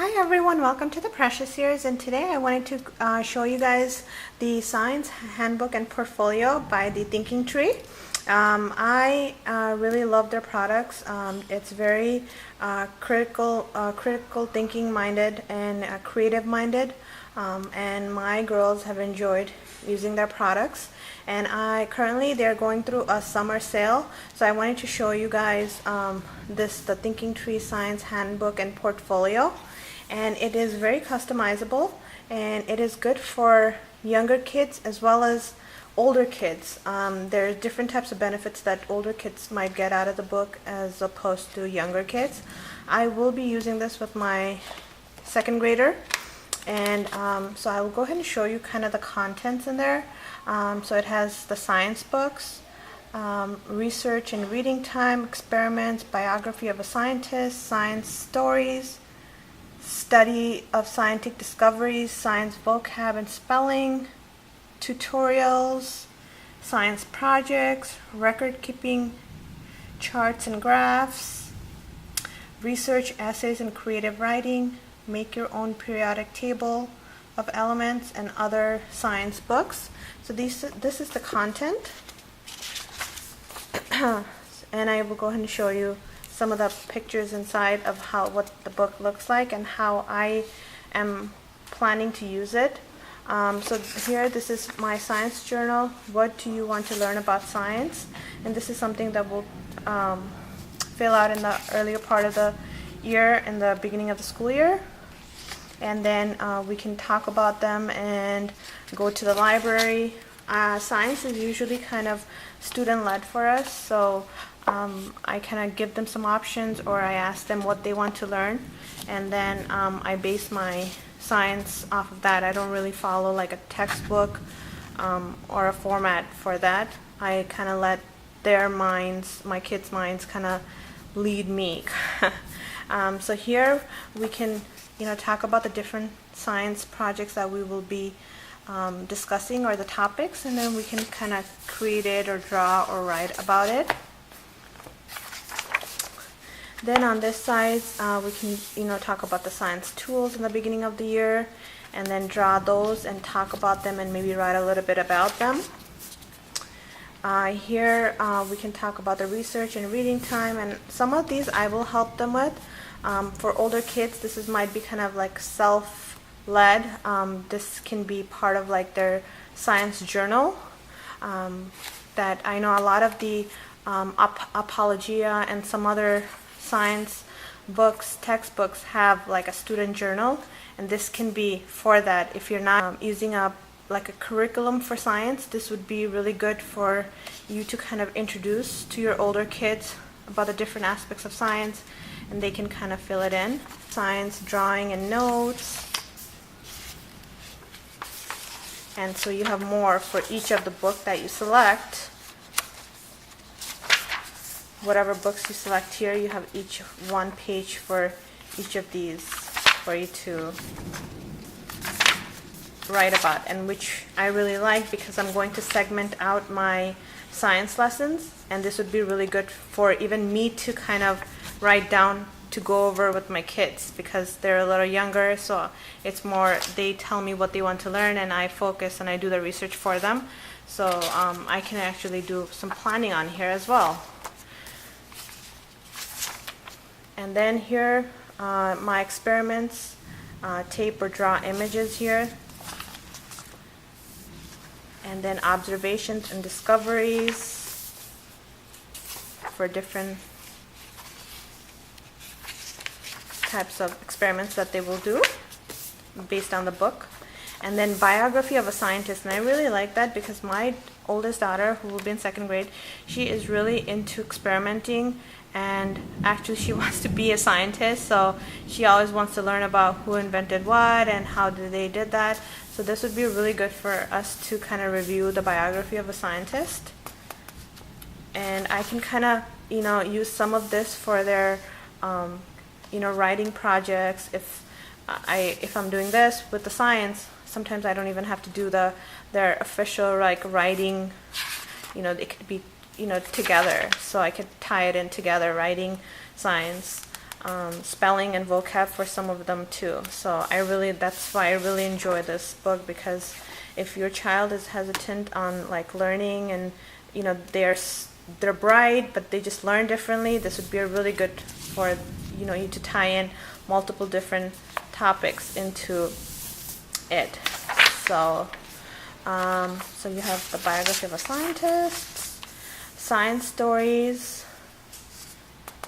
Hi everyone, welcome to the Precious series, and today I wanted to show you guys the Science Handbook and Portfolio by the Thinking Tree. I really love their products. It's very critical thinking minded and creative minded, and my girls have enjoyed using their products. And currently they're going through a summer sale, so I wanted to show you guys the Thinking Tree Science Handbook and Portfolio. And it is very customizable, and it is good for younger kids as well as older kids. There are different types of benefits that older kids might get out of the book as opposed to younger kids. I will be using this with my second grader, and so I will go ahead and show you kind of the contents in there. So it has the science books, research and reading time, experiments, biography of a scientist, science stories, study of scientific discoveries, science vocab and spelling, tutorials, science projects, record keeping, charts and graphs, research essays and creative writing, make your own periodic table of elements, and other science books. So this is the content. And I will go ahead and show you some of the pictures inside of what the book looks like and how I am planning to use it. So here, this is my science journal. What do you want to learn about science? And this is something that we'll fill out in the earlier part of the year, in the beginning of the school year. And then we can talk about them and go to the library. Science is usually kind of student-led for us, so I kind of give them some options, or I ask them what they want to learn, and then I base my science off of that. I don't really follow like a textbook or a format for that. I kind of let their minds, my kids' minds, kind of lead me. So here we can, talk about the different science projects that we will be discussing, or the topics, and then we can kind of create it or draw or write about it. Then on this side, we can talk about the science tools in the beginning of the year, and then draw those and talk about them and maybe write a little bit about them. Here we can talk about the research and reading time, and some of these I will help them with. For older kids, this might be kind of like self-led. This can be part of like their science journal. That I know a lot of the Apologia and some other science books, textbooks, have like a student journal, and this can be for that. If you're not using a curriculum for science, this would be really good for you to kind of introduce to your older kids about the different aspects of science, and they can kind of fill it in. Science drawing and notes, and so you have more for each of the book that you select. Whatever books you select here, you have each one page for each of these for you to write about, and which I really like because I'm going to segment out my science lessons, and this would be really good for even me to kind of write down to go over with my kids, because they're a little younger, so it's more they tell me what they want to learn and I focus and I do the research for them. So I can actually do some planning on here as well. And then here, my experiments, tape or draw images here. And then observations and discoveries for different types of experiments that they will do based on the book. And then biography of a scientist, and I really like that because my oldest daughter, who will be in second grade, she is really into experimenting, and actually she wants to be a scientist, so she always wants to learn about who invented what and how they did that. So this would be really good for us to kind of review the biography of a scientist. And I can kind of use some of this for their writing projects. If I'm doing this with the science, sometimes I don't even have to do their official like writing. It could be together, so I could tie it in together, writing, science, spelling and vocab for some of them too. So that's why I really enjoy this book, because if your child is hesitant on like learning, and you know they're bright but they just learn differently, this would be a really good for you to tie in multiple different topics into it. So so you have the biography of a scientist, science stories,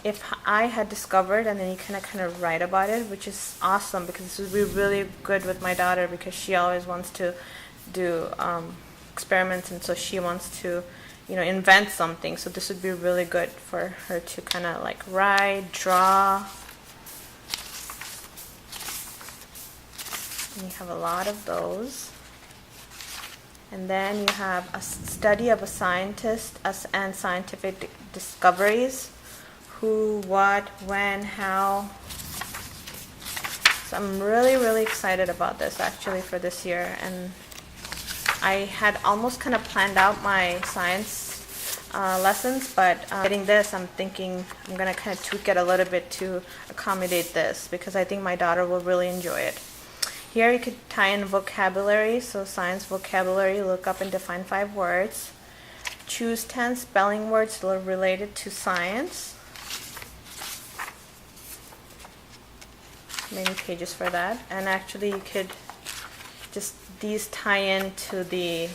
if I had discovered, and then you kind of write about it, which is awesome, because this would be really good with my daughter, because she always wants to do experiments, and so she wants to invent something. So this would be really good for her to kind of like write, draw. And you have a lot of those. And then you have a study of a scientist and scientific discoveries. Who, what, when, how. So I'm really excited about this actually for this year. And I had almost kind of planned out my science lessons, but getting this, I'm thinking I'm going to kind of tweak it a little bit to accommodate this, because I think my daughter will really enjoy it. Here you could tie in vocabulary, so science vocabulary, look up and define 5 words. Choose 10 spelling words that are related to science. Many pages for that. And actually you could these tie into the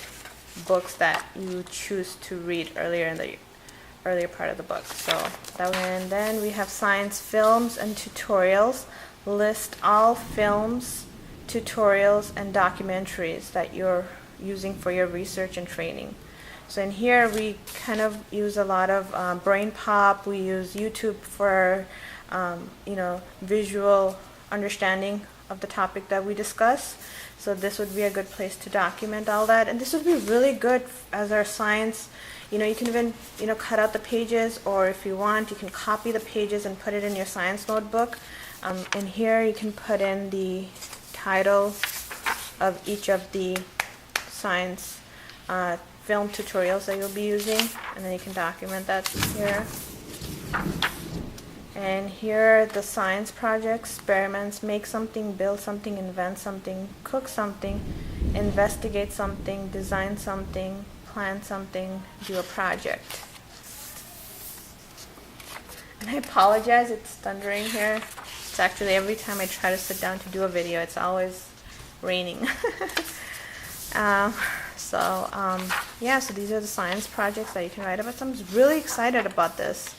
books that you choose to read earlier in the earlier part of the book. So and then we have science films and tutorials. List all films, tutorials, and documentaries that you're using for your research and training. So in here we kind of use a lot of Brain Pop. We use YouTube for visual understanding of the topic that we discuss. So this would be a good place to document all that, and this would be really good as our science. You can even cut out the pages, or if you want, you can copy the pages and put it in your science notebook. And here you can put in the title of each of the science film tutorials that you'll be using, and then you can document that here. And here are the science projects, experiments: make something, build something, invent something, cook something, investigate something, design something, plan something, do a project. And I apologize, it's thundering here. It's actually every time I try to sit down to do a video, it's always raining. Yeah, so these are the science projects that you can write about. So I'm really excited about this.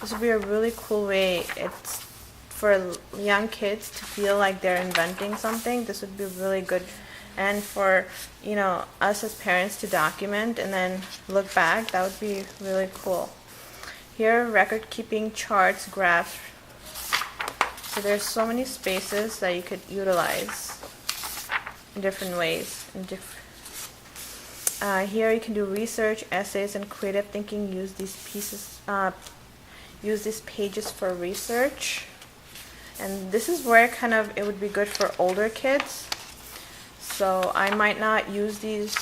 This would be a really cool way. It's for young kids to feel like they're inventing something. This would be really good, and for us as parents to document and then look back. That would be really cool. Here, record keeping, charts, graphs. So there's so many spaces that you could utilize in different ways. Here you can do research, essays, and creative thinking. Use these pages for research. And this is where it would be good for older kids. So I might not use these.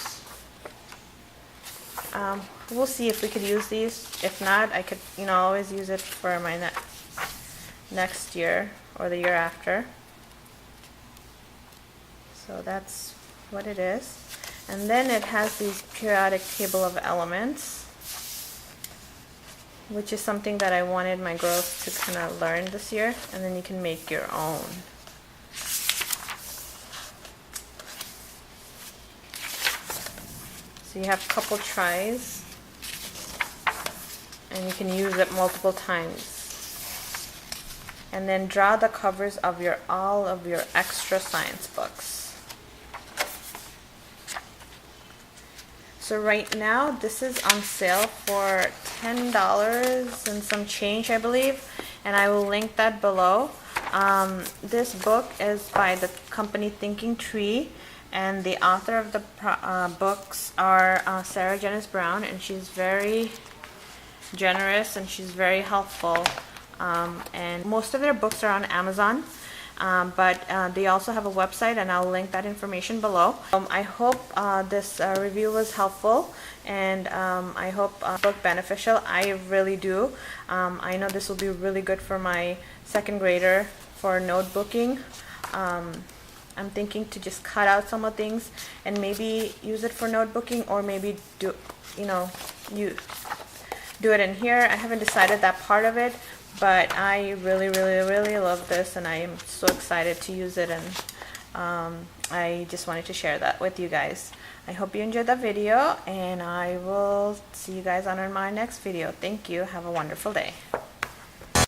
We'll see if we could use these. If not, I could always use it for my next year or the year after. So that's what it is. And then it has these periodic table of elements, which is something that I wanted my girls to kind of learn this year, and then you can make your own. So you have a couple tries, and you can use it multiple times. And then draw the covers of all of your extra science books. So right now, this is on sale for $10 and some change, I believe, and I will link that below. This book is by the company Thinking Tree, and the author of the books are Sarah Janice Brown, and she's very generous and she's very helpful. And most of their books are on Amazon. But they also have a website, and I'll link that information below. I hope this review was helpful, and I hope book beneficial. I really do. I know this will be really good for my second grader for notebooking. I'm thinking to just cut out some of things and maybe use it for notebooking, or maybe do it in here. I haven't decided that part of it, but I really love this, and I am so excited to use it, and I just wanted to share that with you guys. I hope you enjoyed that video, and I will see you guys on my next video. Thank you. Have a wonderful day.